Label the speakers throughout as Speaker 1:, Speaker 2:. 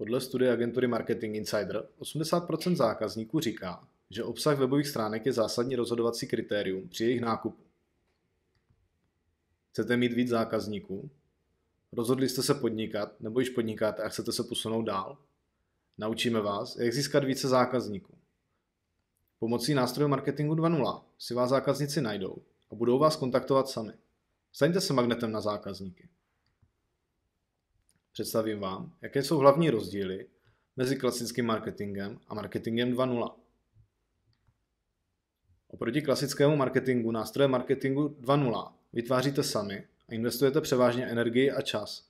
Speaker 1: Podle studie agentury Marketing Insider 80% zákazníků říká, že obsah webových stránek je zásadní rozhodovací kritérium při jejich nákupu. Chcete mít víc zákazníků? Rozhodli jste se podnikat, nebo již podnikáte a chcete se posunout dál? Naučíme vás, jak získat více zákazníků. Pomocí nástrojů Marketingu 2.0 si vás zákazníci najdou a budou vás kontaktovat sami. Staňte se magnetem na zákazníky. Představím vám, jaké jsou hlavní rozdíly mezi klasickým marketingem a marketingem 2.0. Oproti klasickému marketingu nástroje marketingu 2.0 vytváříte sami a investujete převážně energii a čas.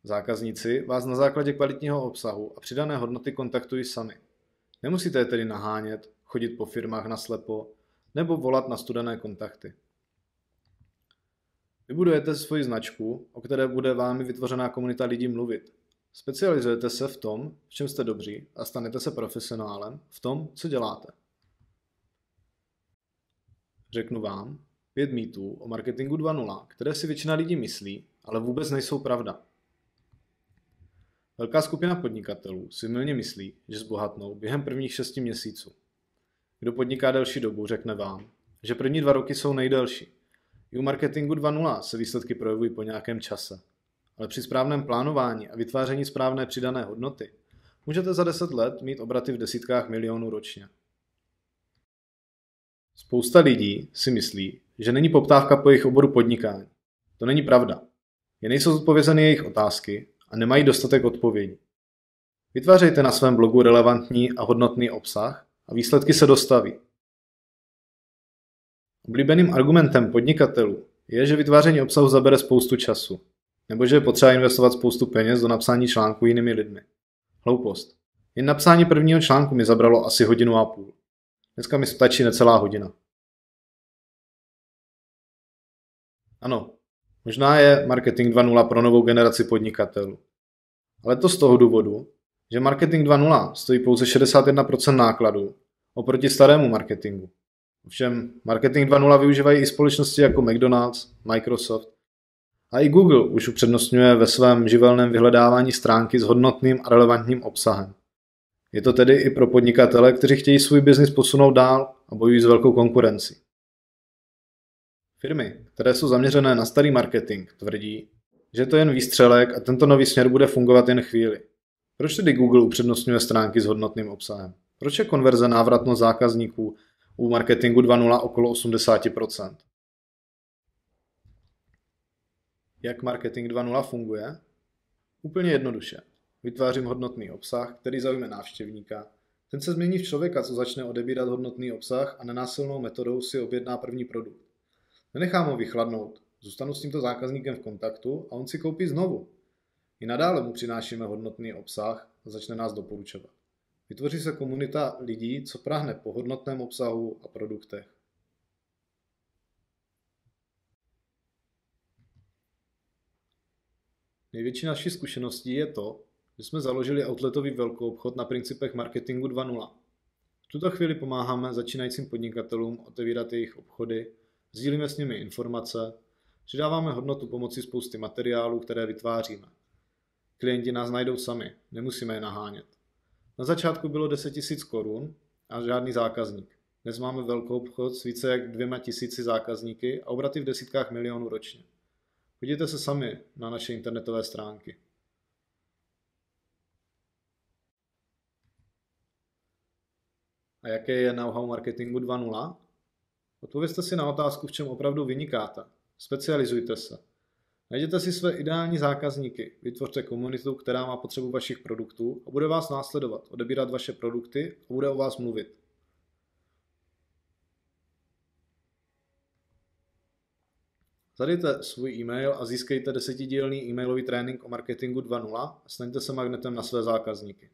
Speaker 1: Zákazníci vás na základě kvalitního obsahu a přidané hodnoty kontaktují sami. Nemusíte je tedy nahánět, chodit po firmách naslepo nebo volat na studené kontakty. Vybudujete svoji značku, o které bude vámi vytvořená komunita lidí mluvit. Specializujete se v tom, v čem jste dobří a stanete se profesionálem v tom, co děláte. Řeknu vám 5 mýtů o marketingu 2.0, které si většina lidí myslí, ale vůbec nejsou pravda. Velká skupina podnikatelů si mylně myslí, že zbohatnou během prvních 6 měsíců. Kdo podniká delší dobu, řekne vám, že první 2 roky jsou nejdelší. I u marketingu 2.0 se výsledky projevují po nějakém čase. Ale při správném plánování a vytváření správné přidané hodnoty můžete za 10 let mít obraty v desítkách milionů ročně. Spousta lidí si myslí, že není poptávka po jejich oboru podnikání. To není pravda. Jen nejsou zodpovězeny jejich otázky a nemají dostatek odpovědí. Vytvářejte na svém blogu relevantní a hodnotný obsah a výsledky se dostaví. Oblíbeným argumentem podnikatelů je, že vytváření obsahu zabere spoustu času, nebo že je potřeba investovat spoustu peněz do napsání článku jinými lidmi. Hloupost. Jen napsání prvního článku mi zabralo asi 1,5 hodiny. Dneska mi stačí necelá hodina. Ano, možná je marketing 2.0 pro novou generaci podnikatelů. Ale to z toho důvodu, že marketing 2.0 stojí pouze 61% nákladů oproti starému marketingu. Ovšem, marketing 2.0 využívají i společnosti jako McDonald's, Microsoft a i Google už upřednostňuje ve svém živelném vyhledávání stránky s hodnotným a relevantním obsahem. Je to tedy i pro podnikatele, kteří chtějí svůj biznis posunout dál a bojují s velkou konkurencí. Firmy, které jsou zaměřené na starý marketing, tvrdí, že to je jen výstřelek a tento nový směr bude fungovat jen chvíli. Proč tedy Google upřednostňuje stránky s hodnotným obsahem? Proč je konverze návratnost zákazníků u marketingu 2.0 okolo 80%? Jak marketing 2.0 funguje? Úplně jednoduše. Vytvářím hodnotný obsah, který zaujme návštěvníka. Ten se změní v člověka, co začne odebírat hodnotný obsah a nenásilnou metodou si objedná první produkt. Nenechám ho vychladnout, zůstanu s tímto zákazníkem v kontaktu a on si koupí znovu. I nadále mu přinášíme hodnotný obsah a začne nás doporučovat. Vytvoří se komunita lidí, co práhne po hodnotném obsahu a produktech. Největší naší zkušeností je to, že jsme založili outletový velkoobchod na principech marketingu 2.0. V tuto chvíli pomáháme začínajícím podnikatelům otevírat jejich obchody, sdílíme s nimi informace, přidáváme hodnotu pomocí spousty materiálů, které vytváříme. Klienti nás najdou sami, nemusíme je nahánět. Na začátku bylo 10 000 korun a žádný zákazník. Dnes máme velkoobchod s více jak 2 000 zákazníky a obraty v desítkách milionů ročně. Podívejte se sami na naše internetové stránky. A jaké je know-how marketingu 2.0? Odpovězte si na otázku, v čem opravdu vynikáte. Specializujte se. Najděte si své ideální zákazníky, vytvořte komunitu, která má potřebu vašich produktů a bude vás následovat, odebírat vaše produkty a bude o vás mluvit. Zadejte svůj e-mail a získejte 10dílný e-mailový trénink o marketingu 2.0 a staňte se magnetem na své zákazníky.